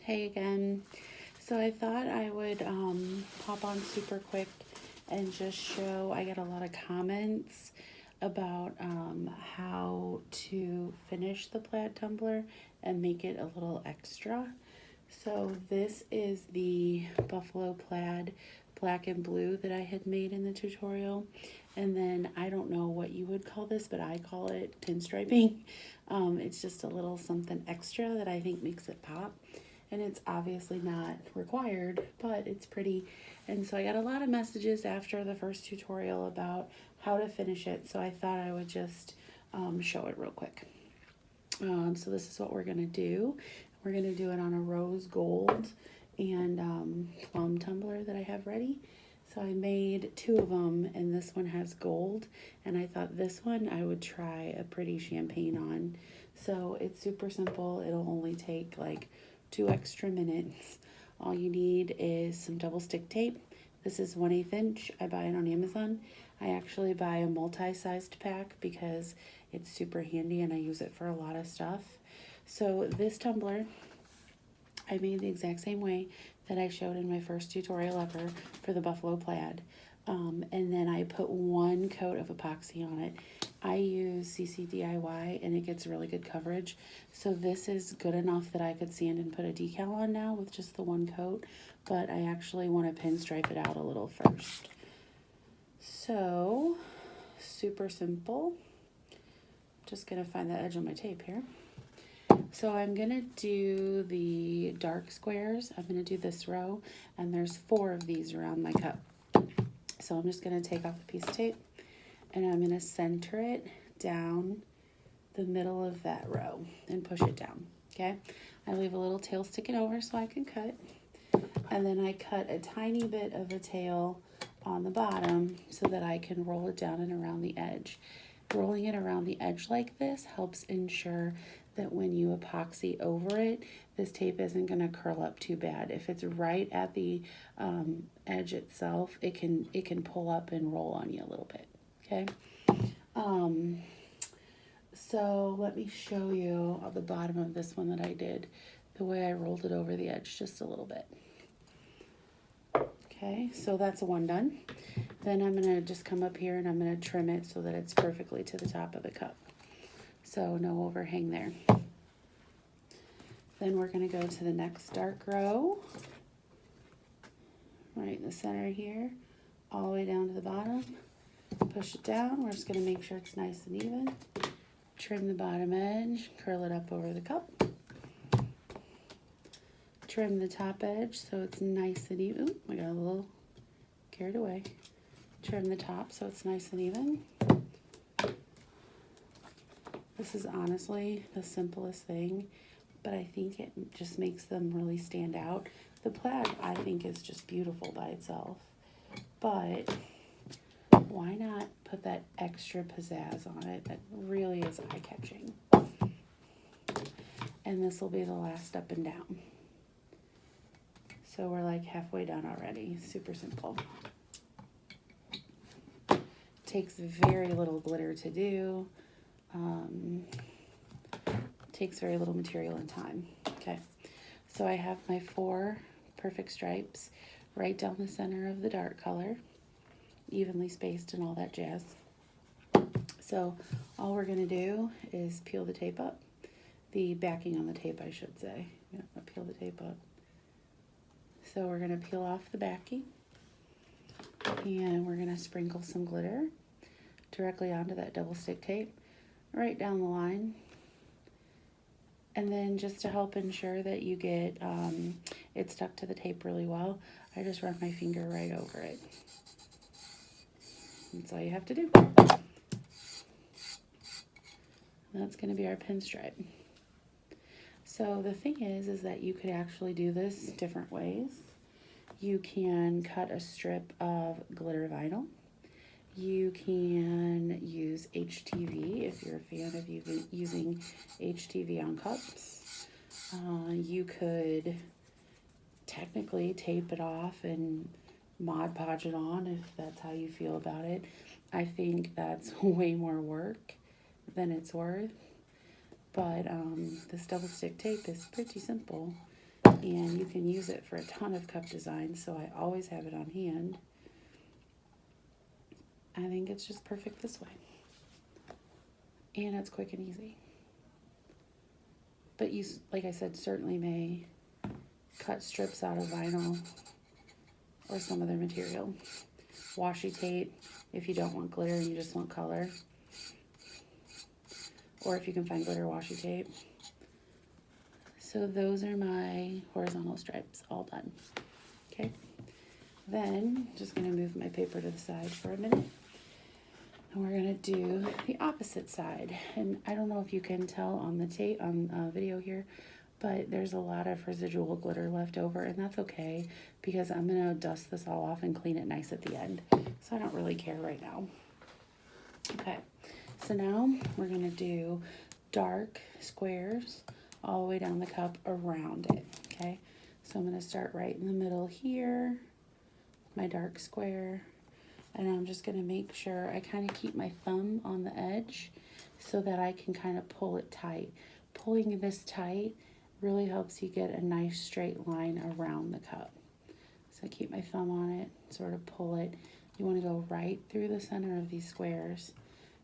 Hey again. So I thought I would pop on super quick and just show, I get a lot of comments about how to finish the plaid tumbler and make it a little extra. So this is the buffalo plaid black and blue that I had made in the tutorial. And then I don't know what you would call this, but I call it pinstriping. It's just a little something extra that I think makes it pop. And it's obviously not required, but it's pretty. And so I got a lot of messages after the first tutorial about how to finish it. So I thought I would just show it real quick. So this is what we're gonna do. We're gonna do it on a rose gold and plum tumbler that I have ready. So I made two of them, and this one has gold, and I thought this one I would try a pretty champagne on. So it's super simple. It'll only take like 2 extra minutes. All you need is some double stick tape. This is 1/8 inch. I buy it on Amazon. I actually buy a multi-sized pack because it's super handy and I use it for a lot of stuff. So this tumbler, I made the exact same way that I showed in my first tutorial ever for the buffalo plaid. And then I put 1 coat of epoxy on it. I use CC DIY and it gets really good coverage. So this is good enough that I could sand and put a decal on now with just the 1 coat, but I actually want to pinstripe it out a little first. So, super simple. Just gonna find the edge on my tape here. So I'm gonna do the dark squares. I'm gonna do this row, and there's 4 of these around my cup. So I'm just gonna take off a piece of tape and I'm gonna center it down the middle of that row and push it down, okay? I leave a little tail sticking over so I can cut. And then I cut a tiny bit of a tail on the bottom so that I can roll it down and around the edge. Rolling it around the edge like this helps ensure that when you epoxy over it, this tape isn't going to curl up too bad. If it's right at the edge itself, it can pull up and roll on you a little bit, okay? So let me show you the bottom of this one that I did, the way I rolled it over the edge just a little bit. Okay, so that's one done. Then I'm gonna just come up here and I'm gonna trim it so that it's perfectly to the top of the cup. So no overhang there. Then we're gonna go to the next dark row, right in the center here, all the way down to the bottom. Push it down. We're just gonna make sure it's nice and even. Trim the bottom edge, curl it up over the cup. Trim the top edge so it's nice and even. Ooh, I got a little carried away. Trim the top so it's nice and even. This is honestly the simplest thing, but I think it just makes them really stand out. The plaid, I think, is just beautiful by itself, but why not put that extra pizzazz on it that really is eye-catching? And this will be the last up and down. So we're like halfway done already. Super simple. Takes very little glitter to do. Takes very little material and time. Okay, so I have my 4 perfect stripes right down the center of the dark color, evenly spaced and all that jazz. So all we're gonna do is peel the tape up, the backing on the tape I should say. Yeah, I'll peel the tape up. So we're gonna peel off the backing and we're gonna sprinkle some glitter directly onto that double stick tape, right down the line. And then just to help ensure that you get it stuck to the tape really well, I just run my finger right over it. That's all you have to do. That's going to be our pinstripe. So the thing is that you could actually do this different ways. You can cut a strip of glitter vinyl. You can use HTV if you're a fan of using HTV on cups. You could technically tape it off and Mod Podge it on if that's how you feel about it. I think that's way more work than it's worth. But this double stick tape is pretty simple and you can use it for a ton of cup designs, so I always have it on hand. I think it's just perfect this way. And it's quick and easy. But you, like I said, certainly may cut strips out of vinyl or some other material. Washi tape if you don't want glitter and you just want color. Or if you can find glitter washi tape. So those are my horizontal stripes all done. Okay. Then just gonna move my paper to the side for a minute. And we're gonna do the opposite side. And I don't know if you can tell on the tape, on video here, but there's a lot of residual glitter left over, and that's okay because I'm gonna dust this all off and clean it nice at the end. So I don't really care right now. Okay, so now we're gonna do dark squares all the way down the cup around it, okay? So I'm gonna start right in the middle here, my dark square, and I'm just gonna make sure I kind of keep my thumb on the edge so that I can kind of pull it tight. Pulling this tight really helps you get a nice straight line around the cup. So I keep my thumb on it, sort of pull it. You wanna go right through the center of these squares,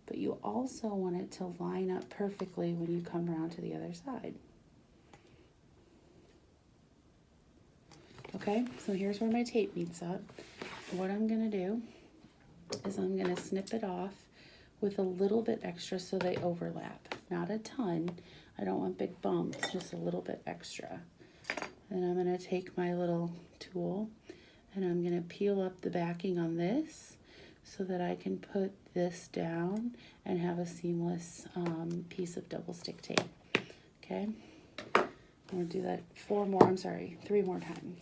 but you also want it to line up perfectly when you come around to the other side. Okay, so here's where my tape meets up. What I'm gonna do is I'm gonna snip it off with a little bit extra so they overlap. Not a ton, I don't want big bumps, just a little bit extra. And I'm gonna take my little tool and I'm gonna peel up the backing on this so that I can put this down and have a seamless piece of double stick tape. Okay, I'm gonna do that 3 more times.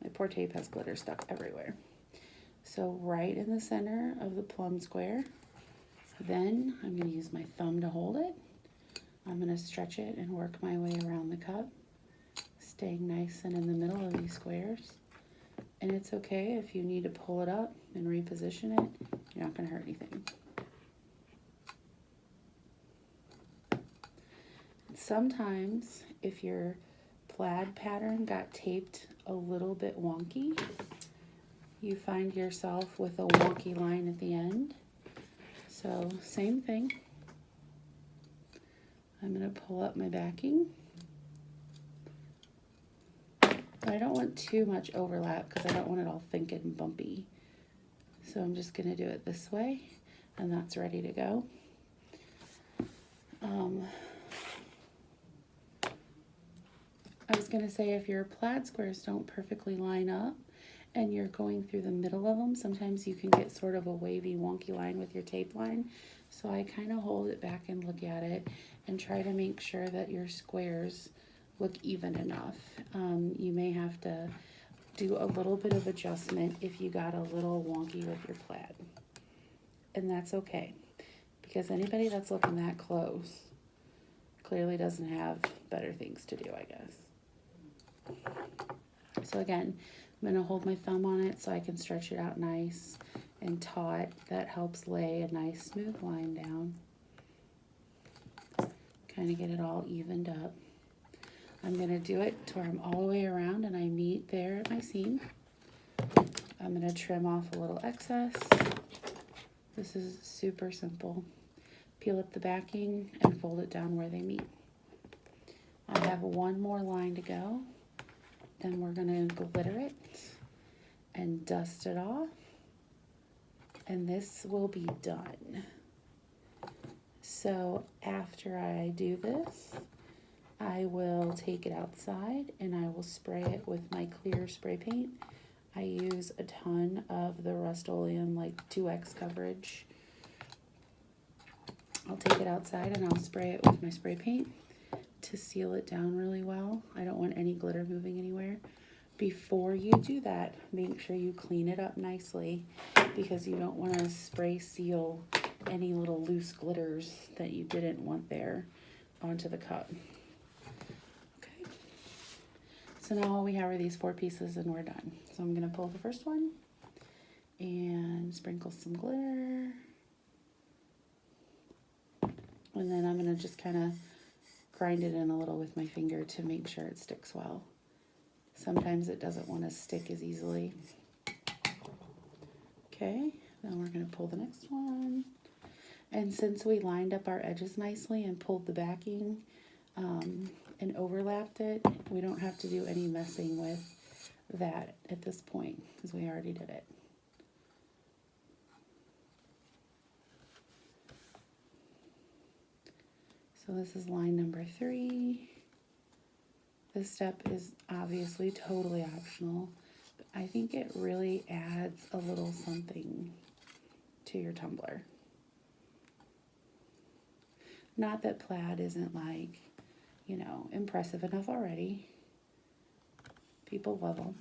My poor tape has glitter stuck everywhere. So right in the center of the plum square. Then I'm going to use my thumb to hold it. I'm going to stretch it and work my way around the cup, staying nice and in the middle of these squares. And it's okay if you need to pull it up and reposition it. You're not going to hurt anything. Sometimes if your plaid pattern got taped a little bit wonky, you find yourself with a wonky line at the end. So same thing. I'm going to pull up my backing. But I don't want too much overlap because I don't want it all thick and bumpy. So I'm just going to do it this way, and that's ready to go. I was going to say if your plaid squares don't perfectly line up and you're going through the middle of them, sometimes you can get sort of a wavy, wonky line with your tape line. So I kind of hold it back and look at it and try to make sure that your squares look even enough. You may have to do a little bit of adjustment if you got a little wonky with your plaid. And that's okay, because anybody that's looking that close clearly doesn't have better things to do, I guess. So again, I'm going to hold my thumb on it so I can stretch it out nice and taut. That helps lay a nice smooth line down. Kind of get it all evened up. I'm going to do it to where I'm all the way around and I meet there at my seam. I'm going to trim off a little excess. This is super simple. Peel up the backing and fold it down where they meet. I have one more line to go. Then we're going to glitter it and dust it off. And this will be done. So after I do this, I will take it outside and I will spray it with my clear spray paint. I use a ton of the Rust-Oleum, like 2X coverage. I'll take it outside and I'll spray it with my spray paint to seal it down really well. I don't want any glitter moving anywhere. Before you do that, make sure you clean it up nicely because you don't want to spray seal any little loose glitters that you didn't want there onto the cup. Okay. So now all we have are these 4 pieces and we're done. So I'm going to pull the first one and sprinkle some glitter. And then I'm going to just kind of grind it in a little with my finger to make sure it sticks well. Sometimes it doesn't want to stick as easily. Okay, then we're going to pull the next one. And since we lined up our edges nicely and pulled the backing and overlapped it, we don't have to do any messing with that at this point because we already did it. So this is line number 3. This step is obviously totally optional, but I think it really adds a little something to your tumbler. Not that plaid isn't like, you know, impressive enough already. People love them.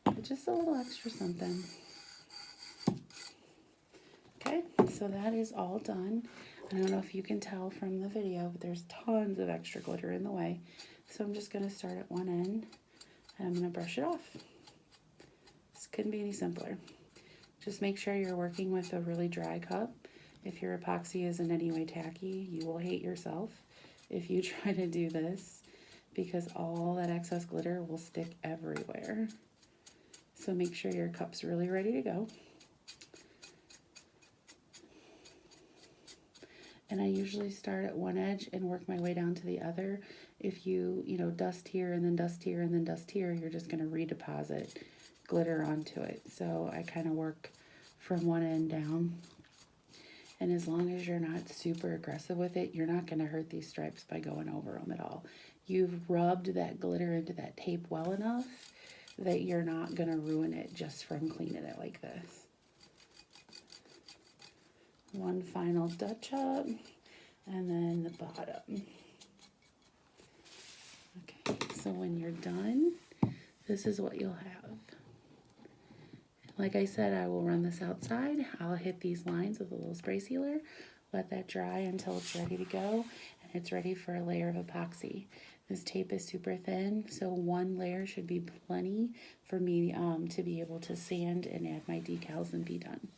But just a little extra something. Okay, so that is all done. I don't know if you can tell from the video, but there's tons of extra glitter in the way. So I'm just going to start at one end and I'm going to brush it off. This couldn't be any simpler. Just make sure you're working with a really dry cup. If your epoxy is in any way tacky, you will hate yourself if you try to do this because all that excess glitter will stick everywhere. So make sure your cup's really ready to go. And I usually start at one edge and work my way down to the other. If you dust here and then dust here and then dust here, you're just going to redeposit glitter onto it. So I kind of work from one end down. And as long as you're not super aggressive with it, you're not going to hurt these stripes by going over them at all. You've rubbed that glitter into that tape well enough that you're not going to ruin it just from cleaning it like this. One final touch up, and then the bottom. Okay, so when you're done, this is what you'll have. Like I said, I will run this outside. I'll hit these lines with a little spray sealer, let that dry until it's ready to go, and it's ready for a layer of epoxy. This tape is super thin, so one layer should be plenty for me to be able to sand and add my decals and be done.